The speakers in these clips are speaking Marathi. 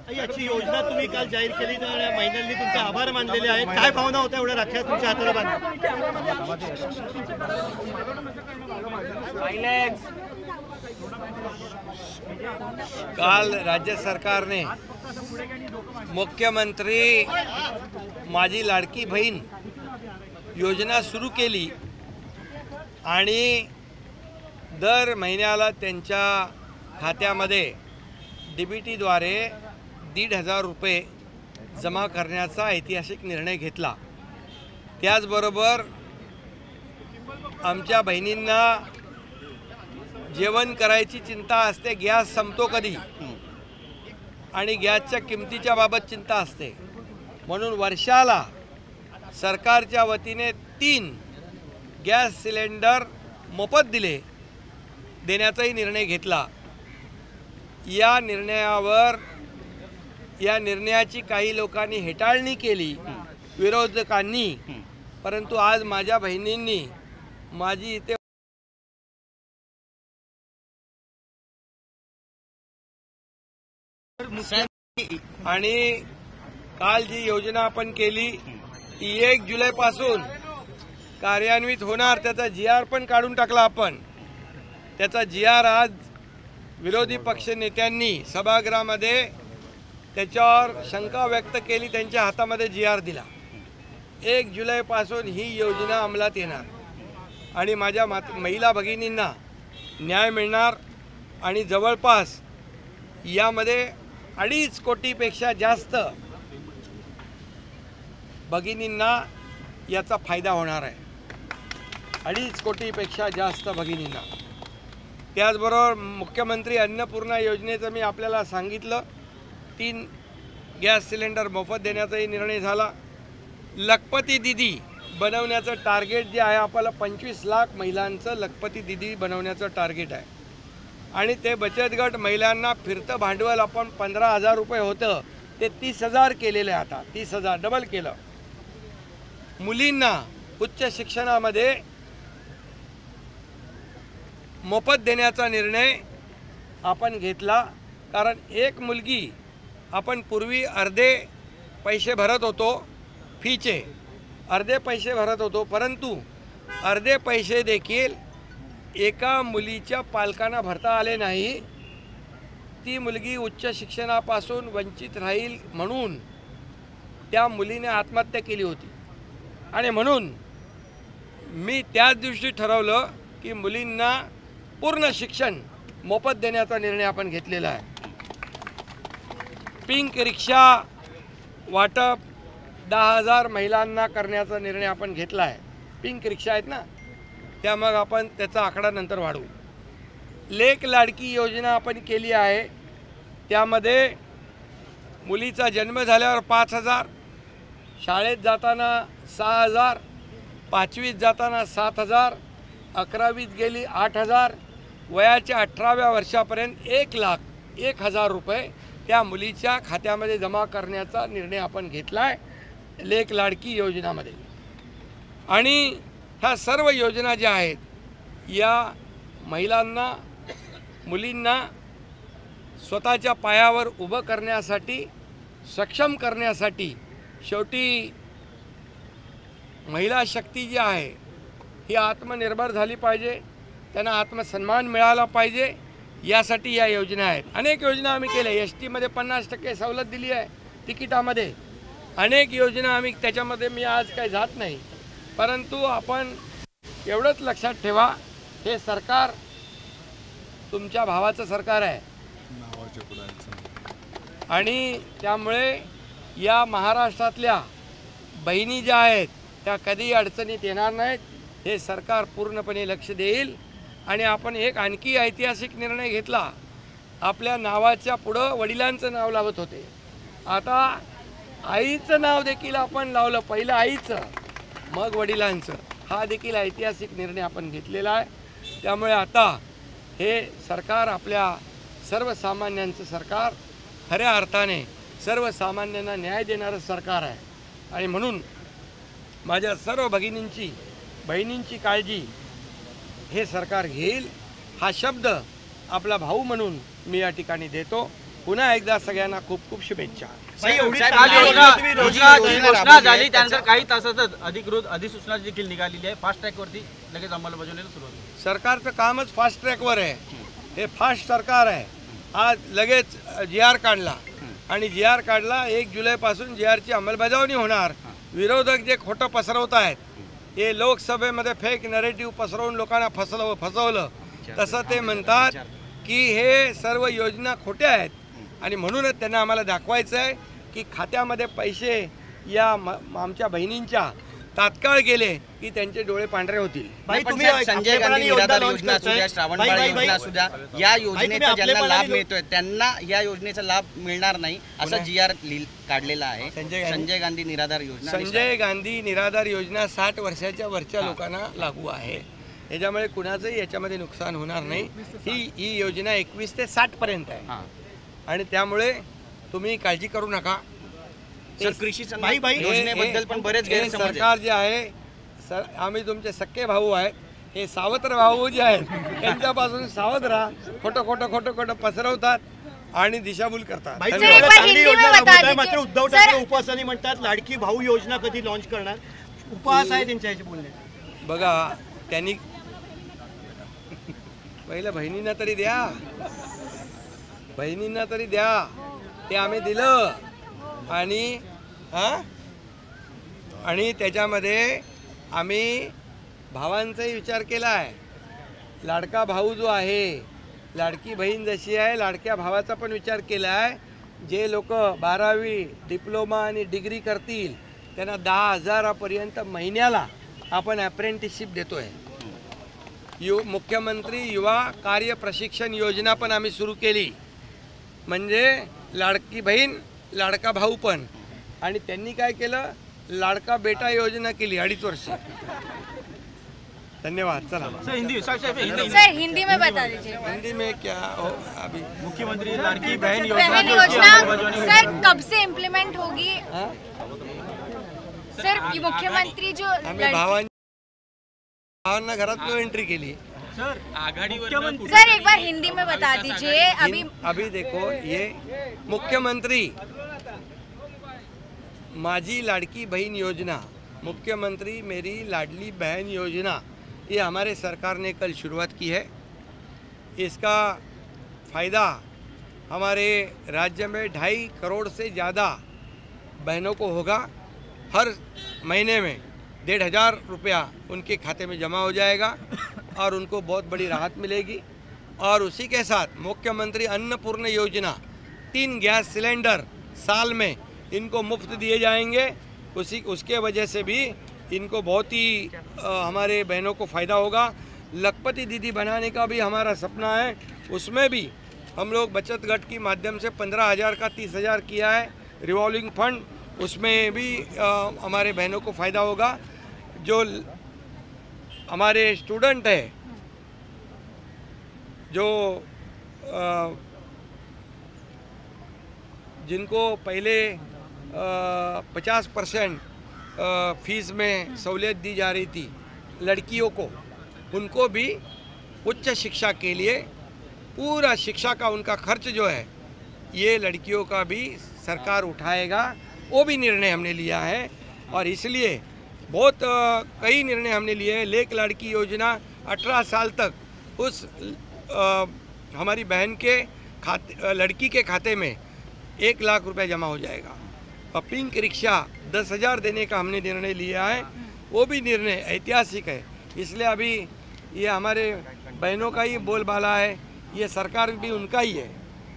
याची योजना तुम्ही काल जाहीर केली तर महिलांनी तुमचे आभार मानलेले आहेत, काय भावना होत्या एवढ्या राख्या तुमच्या हाताला बांधून? काल राज्य सरकारने मुख्यमंत्री माझी लाडकी बहीण योजना सुरू केली आणि दर महिन्याला त्यांच्या खात्यामध्ये DBTद्वारे 1,500 रुपये जमा करण्याचा ऐतिहासिक निर्णय घेतला। त्याचबरोबर आमच्या बहिणींना जेवण करायची चिंता असते, गॅस संपतो कधी आणि गॅसच्या किमतीच्या बाबत चिंता असते, म्हणून वर्षाला सरकारच्या वतीने 3 गॅस सिलेंडर मोफत देण्याचाही निर्णय घेतला। या निर्णयाची काही लोकांनी हेटाळणी केली, विरोधकांनी, परंतु आज माझ्या बहिणींनी माझी इथे आणि काल जी योजना आपण केली ती 1 जुलैपासून कार्यान्वित होणार, त्याचा GR पण काढून टाकला आपण। त्याचा GR आज विरोधी पक्ष नेत्यांनी सभागृहामध्ये त्याच्यावर शंका व्यक्त केली, त्यांच्या हातामध्ये GR दिला। 1 जुलैपासून ही योजना अंमलात येणार आणि माझ्या महिला भगिनींना न्याय मिळणार आणि जवळपास यामध्ये 2.5 कोटीपेक्षा जास्त भगिनींना याचा फायदा होणार आहे। 2.5 कोटीपेक्षा जास्त भगिनींना। त्याचबरोबर मुख्यमंत्री अन्नपूर्णा योजनेचं मी आपल्याला सांगितलं, 3 गॅस सिलेंडर मोफत देण्याचाही निर्णय झाला। लखपती दीदी बनवण्याचं टार्गेट जे आहे आपल्याला 25 लाख महिलांचं लखपती दीदी बनवण्याचं टार्गेट आहे आणि ते बचत गट महिलांना फिरतं भांडवल आपण 15,000 रुपये होतं ते 30,000 केलेलं आहे, आता 30,000 डबल केलं। मुलींना उच्च शिक्षणामध्ये मोफत देण्याचा निर्णय आपण घेतला, कारण एक मुलगी आपण पूर्वी अर्धे पैसे भरत होतो, फीचे अर्धे पैसे भरत होतो, परंतु अर्धे पैसे देखील एका मुलीच्या पालकांना भरता आले नाही। ती मुलगी उच्च शिक्षणापासून वंचित राहील म्हणून त्या मुलीने आत्महत्या केली होती आणि म्हणून मी त्याच दिवशी ठरवलं की मुलींना पूर्ण शिक्षण मोफत देण्याचा निर्णय आपण घेतलेला आहे। पिंक रिक्षा वाटप 10,000 महिलांना करण्याचा निर्णय आपण घेतला आहे। पिंक रिक्षा आहेत ना, त्या मग आपण त्याचा आकडा नंतर वाढवू। लेक लाडकी योजना आपण केली आहे, त्यामध्ये मुलीचा जन्म झाल्यावर 5,000, शाळेत जाताना 6,000, 5वीत जाताना 7,000, 11वीत गेली 8,000, वयाच्या 18व्या वर्षापर्यंत 1,01,000 रुपये त्या मुलीच्या खात्यामध्ये जमा करण्याचा निर्णय आपण घेतला आहे लेक लाडकी योजनामध्ये। आणि ह्या सर्व योजना ज्या आहेत या महिलांना, मुलींना स्वतःच्या पायावर उभं करण्यासाठी, सक्षम करण्यासाठी, शेवटी महिला शक्ती जी आहे ही आत्मनिर्भर झाली पाहिजे, त्यांना आत्मसन्मान मिळाला पाहिजे, यासाठी या योजना आहेत। अनेक योजना आम्ही केल्या, ST मध्ये 50% सवलत दिली आहे तिकिटामध्ये, अनेक योजना आम्ही त्याच्यामध्ये मी आज काही जात नाही, परंतु आपण एवढंच लक्षात ठेवा, हे सरकार तुमच्या भावाचं सरकार आहे आणि त्यामुळे या महाराष्ट्रातल्या बहिणी ज्या आहेत त्या कधी अडचणीत येणार नाहीत, हे सरकार पूर्णपणे लक्ष देईल। आणि आपण एक आणखी ऐतिहासिक निर्णय घेतला, आपल्या नावाच्या पुढं वडिलांचं नाव लावत होते, आता आईचं नाव देखील आपण लावलं, पहिलं आईचं मग वडिलांचं, हा देखील ऐतिहासिक निर्णय आपण घेतलेला आहे। त्यामुळे आता हे सरकार आपल्या सर्वसामान्यांचं सरकार, खऱ्या अर्थाने सर्वसामान्यांना न्याय देणारं सरकार आहे आणि म्हणून माझ्या सर्व भगिनींची, बहिणींची काळजी हे सरकार घेईल, हा शब्द आपला भाऊ म्हणून मी या ठिकाणी देतो। पुन्हा एकदा सगळ्यांना खूप खूप शुभेच्छा. भाई, एवढी साहेब, चांगली काल योजना तुम्ही योजनाची रोजी घोषणा झाली त्यानंतर काही तासातच अधिसूचना देखील निघालेली आहे. फास्ट ट्रॅकवरती लगेच अंमलबजावणीला सुरुवात होईल. सरकारचं कामच फास्ट ट्रॅकवर आहे. हे फास्ट सरकार आहे. आज लगेच GR काढला आणि GR काढला 1 जुलैपासून GRची अंमलबजावणी होणार. विरोधक जे खोटं पसरवत आहेत, हे लोकसभेमध्ये फेक नरेटिव्ह पसरवून लोकांना फसवलं तसं ते म्हणतात की हे सर्व योजना खोट्या आहेत आणि म्हणूनच त्यांना आम्हाला दाखवायचं आहे की खात्यामध्ये पैसे या आमच्या बहिणींच्या तात्काळ गेले की त्यांचे डोळे पांढरे होतील. भाई, तुम्ही संजय गांधी निराधार योजना असू द्या, श्रावणबाळ योजना असू द्या, या योजनेचा ज्यांना लाभ मिळतोय त्यांना या योजनेचा लाभ मिळणार नाही असं GR काढलेला आहे. संजय गांधी निराधार योजना. संजय गांधी निराधार योजना 60 वर्षाच्या वरच्या लोकांना लागू आहे. याच्यामुळे कुणाचंही याच्यामध्ये नुकसान होणार नाही. ही योजना 21 ते 60 पर्यंत आहे आणि त्यामुळे तुम्ही काळजी करू नका. कृषी योजनेबद्दल पण बरेच गैरसमज आहेत. सरकार जे आहे आम्ही तुमचे सक्के भाऊ आहेत. हे सावत्र भाऊ जे आहेत त्यांच्यापासून सावध राहा. खोटं पसरवतात आणि दिशाभूल करतात. भाई, तुम्ही एवढं चांगली योजना राबवताय, मात्र उद्धव ठाकरे उपवासाने म्हणतात लाडकी भाऊ योजना कधी लॉन्च करणार. उपवास आहे त्यांच्या याचे बोलणे. बघा, त्यांनी पहिलं बहिणींना तरी द्या. ते आम्ही दिलं आणि त्याच्यामध्ये आम्ही भावांचाही विचार केला आहे. लाडका भाऊ जो आहे, लाडकी बहीण जशी आहे, लाडक्या भावाचा पण विचार केला आहे. जे लोक 12वी डिप्लोमा आणि डिग्री करतील त्यांना 10,000पर्यंत महिन्याला आपण अप्रेंटिसशिप देतो आहे. मुख्यमंत्री युवा कार्य प्रशिक्षण योजना पण आम्ही सुरू केली. म्हणजे लाडकी बहीण लाडका भाऊ पण. आणि त्यांनी काय केलं, लाडका बेटा योजना केली 2.5 वर्ष. धन्यवाद. चला सर हिंदी में बता दीजिए. हिंदी में क्या हो अभी मुख्यमंत्री लाडकी बहन योजना सर कब से इम्प्लीमेंट होगी. सर मुख्यमंत्री जो आम्ही भावांना घरात नो एंट्री केली. सर सर एक बार हिंदी में बता दीजिए. अभी देखो, ये मुख्यमंत्री माझी लाडकी बहन योजना, मुख्यमंत्री मेरी लाडली बहन योजना, ये हमारे सरकार ने कल शुरुआत की है. इसका फ़ायदा हमारे राज्य में 2.5 करोड़ से ज़्यादा बहनों को होगा. हर महीने में 1,500 रुपया उनके खाते में जमा हो जाएगा और उनको बहुत बड़ी राहत मिलेगी. और उसी के साथ मुख्यमंत्री अन्नपूर्ण योजना, 3 गैस सिलेंडर साल में इनको मुफ्त दिए जाएंगे. उसके वजह से भी इनको बहुत ही हमारे बहनों को फ़ायदा होगा. लखपति दीदी बनाने का भी हमारा सपना है. उसमें भी हम लोग बचत गट के माध्यम से 15,000 का 30,000 किया है. रिवॉल्विंग फंड, उसमें भी हमारे बहनों को फ़ायदा होगा. जो हमारे स्टूडेंट है, जो जिनको पहले 50% फीस में सहूलियत दी जा रही थी लड़कियों को, उनको भी उच्च शिक्षा के लिए पूरा शिक्षा का उनका खर्च जो है ये लड़कियों का भी सरकार उठाएगा. वो भी निर्णय हमने लिया है. और इसलिए बहुत कई निर्णय हमने लिए हैं. लेक लाड़की योजना 18 साल तक उस हमारी बहन के खाते, लड़की के खाते में 1 लाख रुपए जमा हो जाएगा. और पिंक रिक्शा 10,000 देने का हमने निर्णय लिया है. वो भी निर्णय ऐतिहासिक है. इसलिए अभी ये हमारे बहनों का ही बोलबाला है. ये सरकार भी उनका ही है,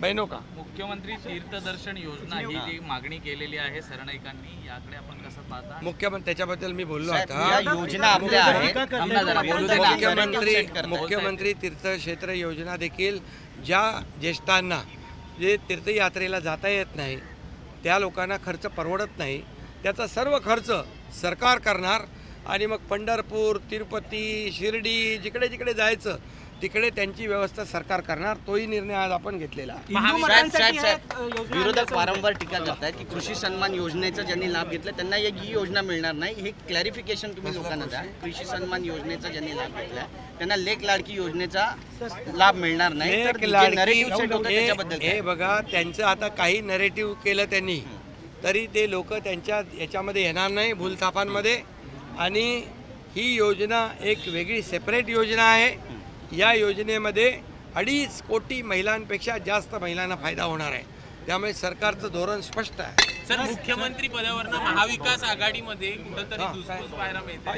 बहनों का. मुख्यमंत्री तीर्थदर्शन योजना ही जी मागणी केलेली आहे सरनाईकांनी, याकडे आपण कसं पाहता. मुख्यमंत्री त्याच्याबद्दल मी बोललो या आता. योजना आपल्या आहेत. मुख्यमंत्री तीर्थक्षेत्र योजना देखील ज्या ज्येष्ठांना जे तीर्थयात्रेला जाता येत नाही, त्या लोकांना खर्च परवडत नाही, त्याचा सर्व खर्च सरकार करणार. आणि मग पंढरपूर, तिरुपती, शिर्डी, जिकडे जिकडे जायचं तिकडे त्यांची व्यवस्था सरकार करणार, तोही निर्णय आज आपण घेतलेला आहे. साहेब, विरोधक वारंवार टीका करतायत की कृषी सन्मान योजनेचा ज्यांनी लाभ घेतला त्यांना ही योजना मिळणार नाही. हे क्लॅरिफिकेशन तुम्ही लोकांना द्या. कृषी सन्मान योजनेचा ज्यांनी लाभ घेतला त्यांना लेक लाडकी योजनेचा लाभ मिळणार नाही. तर जे narrative set होतं त्याच्याबद्दल काय? हे बघा, त्यांचं आता काही नरेटिव्ह केलं त्यांनी तरी ते लोक त्यांच्या याच्यामध्ये येणार नाही भूलथापांमध्ये. आणि ही योजना एक वेगळी सेपरेट योजना आहे. या योजनेमध्ये 2.5 कोटी महिलांपेक्षा जास्त महिलांना फायदा होणार आहे. त्यामुळे सरकारचं धोरण स्पष्ट आहे. सर, मुख्यमंत्री पदावरनं महाविकास आघाडीमध्ये कुठंतरी धुसफूस पाहायला मिळते.